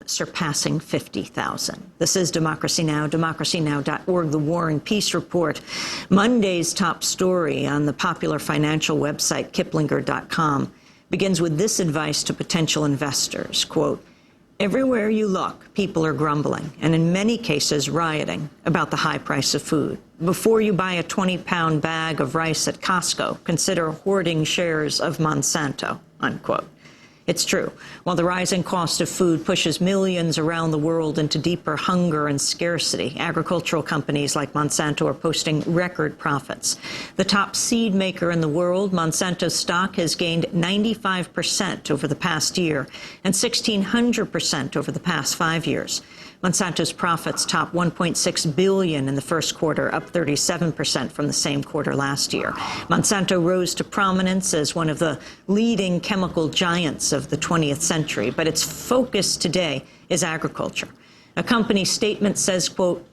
surpassing 50,000. This is Democracy Now!, democracynow.org, the War and Peace Report. Monday's top story on the popular financial website Kiplinger.com begins with this advice to potential investors, quote, "Everywhere you look, people are grumbling, and in many cases rioting, about the high price of food. Before you buy a 20-pound bag of rice at Costco, consider hoarding shares of Monsanto," unquote. It's true. While the rising cost of food pushes millions around the world into deeper hunger and scarcity, agricultural companies like Monsanto are posting record profits. The top seed maker in the world, Monsanto's stock has gained 95% over the past year and 1,600% over the past 5 years. Monsanto's profits topped $1.6 billion in the first quarter, up 37% from the same quarter last year. Monsanto rose to prominence as one of the leading chemical giants of the 20th century, but its focus today is agriculture. A company statement says, quote,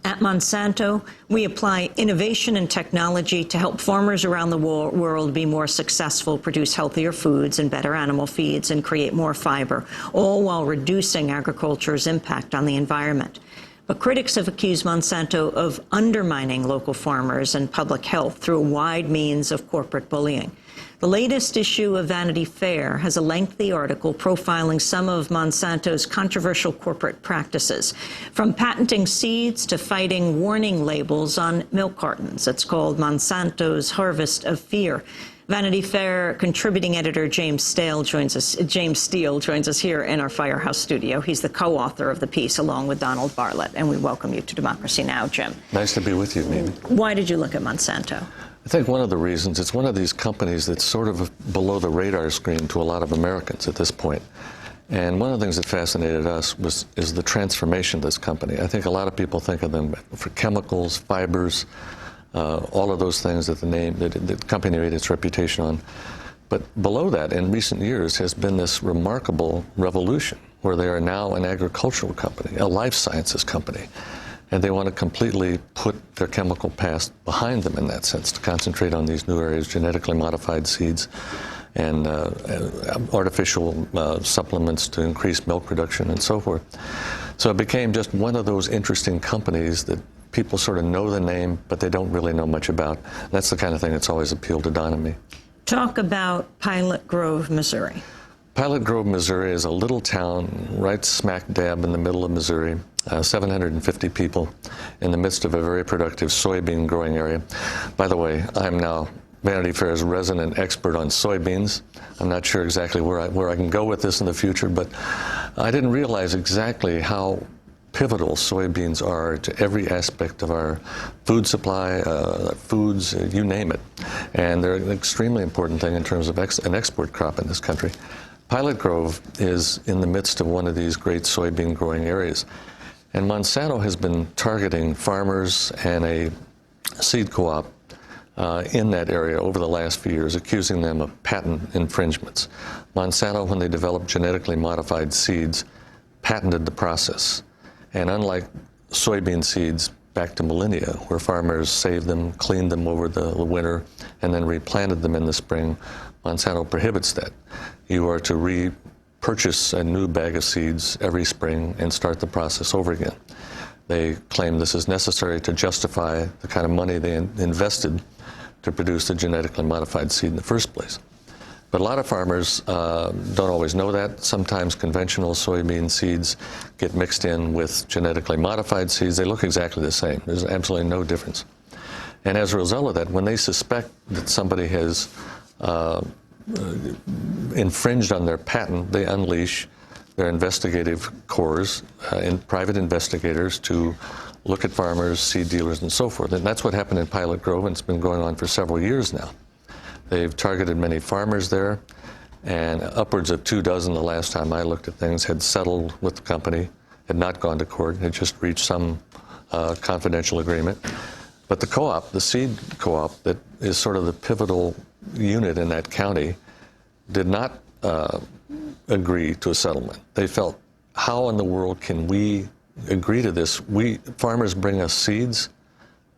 "At Monsanto, we apply innovation and technology to help farmers around the world be more successful, produce healthier foods and better animal feeds, and create more fiber, all while reducing agriculture's impact on the environment." But critics have accused Monsanto of undermining local farmers and public health through a wide means of corporate bullying. The latest issue of Vanity Fair has a lengthy article profiling some of Monsanto's controversial corporate practices, from patenting seeds to fighting warning labels on milk cartons. It's called Monsanto's Harvest of Fear. Vanity Fair contributing editor James Steele joins us here in our Firehouse studio. He's the co-author of the piece along with Donald Bartlett, and we welcome you to Democracy Now!, Jim. Nice to be with you, Mimi. Why did you look at Monsanto? I think one of the reasons, it's one of these companies that's sort of below the radar screen to a lot of Americans at this point. And one of the things that fascinated us is the transformation of this company. I think a lot of people think of them for chemicals, fibers, all of those things that the company made its reputation on. But below that, in recent years, has been this remarkable revolution where they are now an agricultural company, a life sciences company. And they want to completely put their chemical past behind them in that sense, to concentrate on these new areas, genetically modified seeds and artificial supplements to increase milk production and so forth. So it became just one of those interesting companies that people sort of know the name, but they don't really know much about. That's the kind of thing that's always appealed to Don and me. Talk about Pilot Grove, Missouri. Pilot Grove, Missouri is a little town right smack dab in the middle of Missouri. 750 people in the midst of a very productive soybean growing area. By the way, I'm now Vanity Fair's resident expert on soybeans. I'm not sure exactly where I can go with this in the future, but I didn't realize exactly how pivotal soybeans are to every aspect of our food supply, foods, you name it. And they're an extremely important thing in terms of an export crop in this country. Pilot Grove is in the midst of one of these great soybean growing areas. And Monsanto has been targeting farmers and a seed co-op in that area over the last few years, accusing them of patent infringements. Monsanto, when they developed genetically modified seeds, patented the process. And unlike soybean seeds back to millennia, where farmers saved them, cleaned them over the winter, and then replanted them in the spring, Monsanto prohibits that. You are to repurchase a new bag of seeds every spring and start the process over again. They claim this is necessary to justify the kind of money they invested to produce the genetically modified seed in the first place. But a lot of farmers don't always know that. Sometimes conventional soybean seeds get mixed in with genetically modified seeds. They look exactly the same. There's absolutely no difference. And as a result of that, when they suspect that somebody has infringed on their patent, they unleash their investigative corps and private investigators to look at farmers, seed dealers, and so forth. And that's what happened in Pilot Grove, and it's been going on for several years now. They've targeted many farmers there, and upwards of 24 the last time I looked at things had settled with the company, had not gone to court, had just reached some confidential agreement. But the co-op, the seed co-op that is sort of the pivotal unit in that county, did not agree to a settlement. They felt, how in the world can we agree to this? Farmers bring us seeds.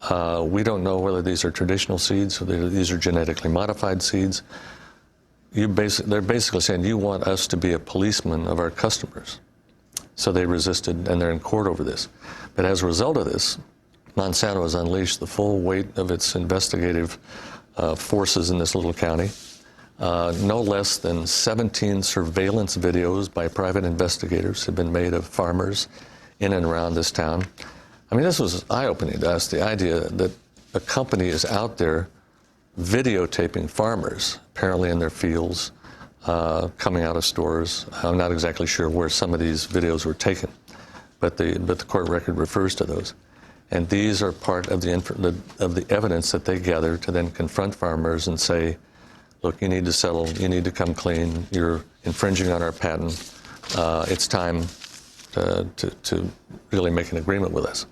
We don't know whether these are traditional seeds or these are genetically modified seeds. They're basically saying, you want us to be a policeman of our customers. So they resisted, and they're in court over this. But as a result of this, Monsanto has unleashed the full weight of its investigative forces in this little county. No less than 17 surveillance videos by private investigators have been made of farmers in and around this town. I mean, this was eye-opening to us, the idea that a company is out there videotaping farmers, apparently in their fields, coming out of stores. I'm not exactly sure where some of these videos were taken, but the court record refers to those. And these are part of the evidence that they gather to then confront farmers and say, look, you need to settle, you need to come clean, you're infringing on our patent, it's time to really make an agreement with us.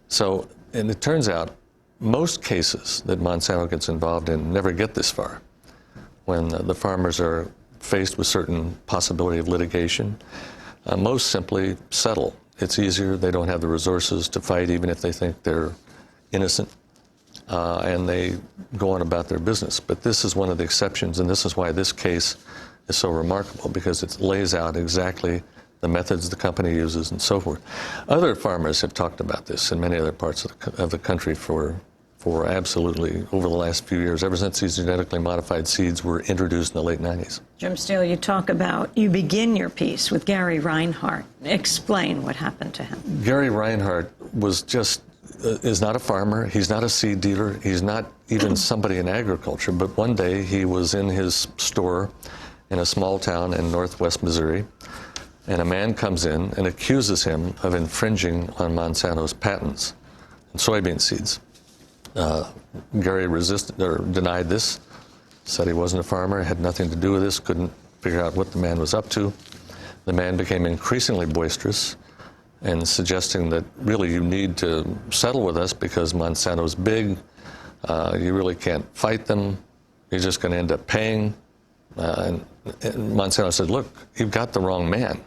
So, and it turns out most cases that Monsanto gets involved in never get this far. When the farmers are faced with certain possibility of litigation, most simply settle. It's easier, they don't have the resources to fight even if they think they're innocent, and they go on about their business. But this is one of the exceptions, and this is why this case is so remarkable, because it lays out exactly the methods the company uses and so forth. Other farmers have talked about this in many other parts of the country for absolutely over the last few years, ever since these genetically modified seeds were introduced in the late 90s. Jim Steele, you begin your piece with Gary Reinhart. Explain what happened to him. Gary Reinhart was is not a farmer, he's not a seed dealer, he's not even somebody in agriculture, but one day he was in his store in a small town in northwest Missouri, and a man comes in and accuses him of infringing on Monsanto's patents in soybean seeds. Gary resisted or denied this, said he wasn't a farmer, had nothing to do with this, couldn't figure out what the man was up to. The man became increasingly boisterous and suggesting that really you need to settle with us because Monsanto's big, you really can't fight them, you're just going to end up paying. And Monsanto said, look, you've got the wrong man.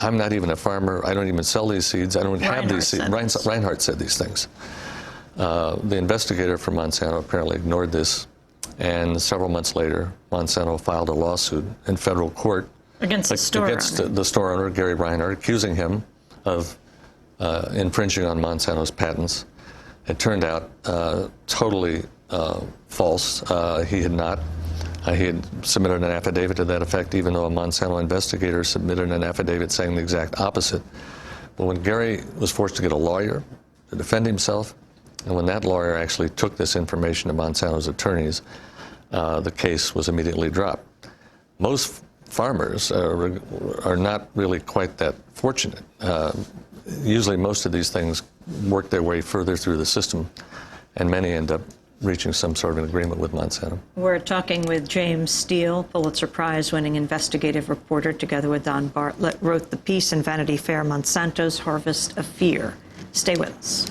I'm not even a farmer, I don't even sell these seeds, I don't have these seeds. Reinhart said these things. The investigator from Monsanto apparently ignored this, and several months later, Monsanto filed a lawsuit in federal court against the store owner, Gary Reinhart, accusing him of infringing on Monsanto's patents. It turned out totally false. He had not. He had submitted an affidavit to that effect, even though a Monsanto investigator submitted an affidavit saying the exact opposite. But when Gary was forced to get a lawyer to defend himself, and when that lawyer actually took this information to Monsanto's attorneys, the case was immediately dropped. Most farmers are not really quite that fortunate. Usually most of these things work their way further through the system, and many end up reaching some sort of an agreement with Monsanto. We're talking with James Steele, Pulitzer Prize-winning investigative reporter, together with Don Bartlett, wrote the piece in Vanity Fair, Monsanto's Harvest of Fear. Stay with us.